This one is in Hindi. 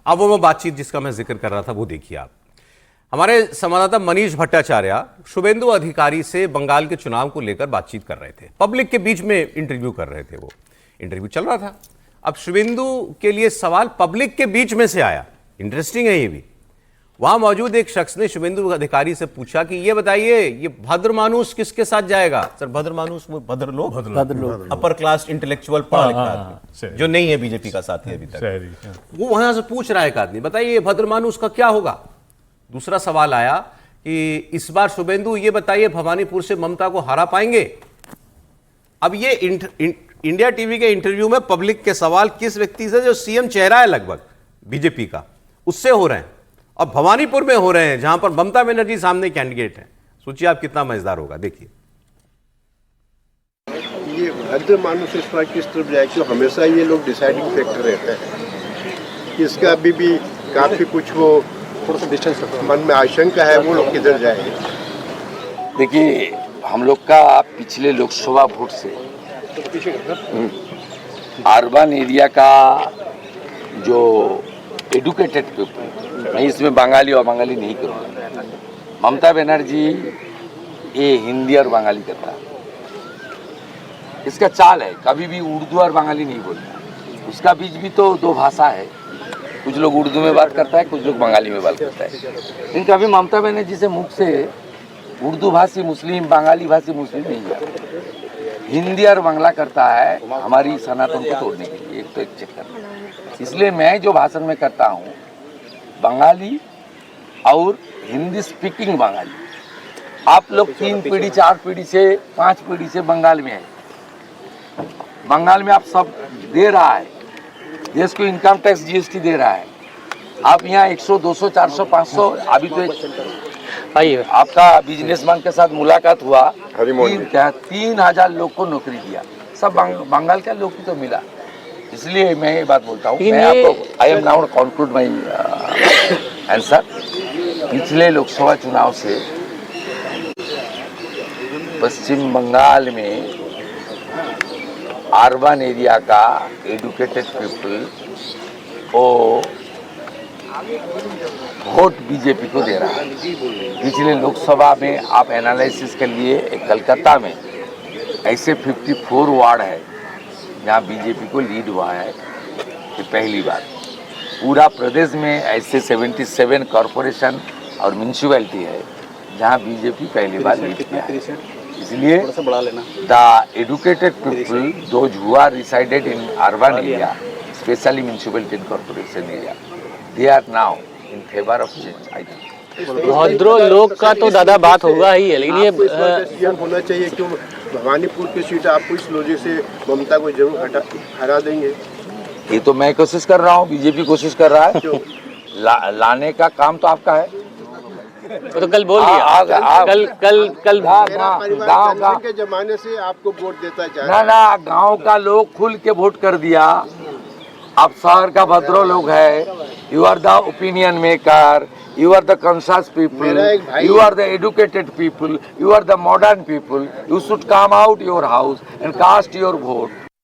अब वो बातचीत जिसका मैं जिक्र कर रहा था वो देखिए आप। हमारे संवाददाता मनीष भट्टाचार्य शुभेंदु अधिकारी से बंगाल के चुनाव को लेकर बातचीत कर रहे थे, पब्लिक के बीच में इंटरव्यू कर रहे थे। वो इंटरव्यू चल रहा था, अब शुभेंदु के लिए सवाल पब्लिक के बीच में से आया। इंटरेस्टिंग है ये भी। वहां मौजूद एक शख्स ने शुभेंदु अधिकारी से पूछा कि ये बताइए, ये भद्र मानुस किसके साथ जाएगा? सर, भद्र मानुस वो भद्र लोग अपर क्लास इंटेलेक्चुअल पढ़ा लिखा आदमी जो नहीं है बीजेपी का साथी अभी तक, वो वहां से पूछ रहा है एक आदमी, बताइए ये भद्र मानुस का क्या होगा? दूसरा सवाल आया कि इस बार शुभेंदु ये बताइए भवानीपुर से ममता को हरा पाएंगे? अब ये इंडिया टीवी के इंटरव्यू में पब्लिक के सवाल किस व्यक्ति से जो सीएम चेहरा है लगभग बीजेपी का, उससे हो रहे हैं और भवानीपुर में हो रहे हैं जहां पर ममता बनर्जी सामने कैंडिडेट हैं। सोचिए आप कितना मजेदार होगा, देखिए। ये भद्र मानुस इस बार किस तरफ जाए, क्यों हमेशा ये लोग डिसाइडिंग फैक्टर रहते हैं। इसका अभी भी काफी कुछ वो थोड़ा सा डिस्टेंस मन में आशंका है, वो लोग किधर जाएंगे। देखिए, हम लोग का पिछले लोकसभा वोट से अर्बन एरिया का जो एडुकेटेड पीपल, मैं इसमें बंगाली और बंगाली नहीं करूँगा, ममता बनर्जी ये हिंदी और बंगाली करता है, इसका चाल है, कभी भी उर्दू और बंगाली नहीं बोलता। उसका बीच भी तो दो भाषा है, कुछ लोग उर्दू में बात करता है, कुछ लोग बंगाली में बात करता है। लेकिन कभी ममता बनर्जी से मुख से उर्दू भाषी मुस्लिम, बंगाली भाषी मुस्लिम नहीं जाता, हिंदी और बांग्ला करता है हमारी सनातन को तोड़ने के लिए, एक तो एक चक्कर। इसलिए मैं जो भाषण में करता हूँ बंगाली और हिंदी स्पीकिंग बंगाली। आप लोग 3 पीढ़ी 4 पीढ़ी से 5 पीढ़ी से बंगाल में है, बंगाल में आप सब दे रहा है, देश को इनकम टैक्स जीएसटी दे रहा है। आप यहाँ 100 200 400 500 अभी तो आपका बिजनेसमैन के साथ मुलाकात हुआ, 3000 लोग को नौकरी दिया, सब बंगाल के लोग को तो मिला। इसलिए मैं ये बात बोलता हूँ, मैं आपको I am now conclude my answer. पिछले लोकसभा चुनाव से पश्चिम बंगाल में अर्बन एरिया का एडुकेटेड पीपल वो वोट बीजेपी को दे रहा है। पिछले लोकसभा में आप एनालिसिस के लिए कलकत्ता में ऐसे 54 वार्ड है जहां बीजेपी को लीड हुआ है, ये पहली बार। पूरा प्रदेश में ऐसे 77 कॉरपोरेशन और म्यूनिसिपैलिटी है जहां बीजेपी पहली बार लीड किया है। इसलिए the educated people those who are resided in urban area, specially municipality and corporation area, they are now in favor of change, I think. भद्रो लोग का तो दादा बात होगा ही है, लेकिन ये होना चाहिए क्यों भवानीपुर की सीट आपको इस लॉजिक से ममता को जरूर हरा देंगे। ये तो मैं कोशिश कर रहा हूँ, बीजेपी कोशिश कर रहा है लाने का काम तो आपका है। तो कल बोल दिया, कल गाँव के जमाने से आपको वोट देता चाहे ना, गाँव का लोग खुल के वोट कर दिया। आप शहर का भद्रो लोग है, you are the opinion maker, you are the conscious people, you are the educated people, you are the modern people. You should come out your house and cast your vote.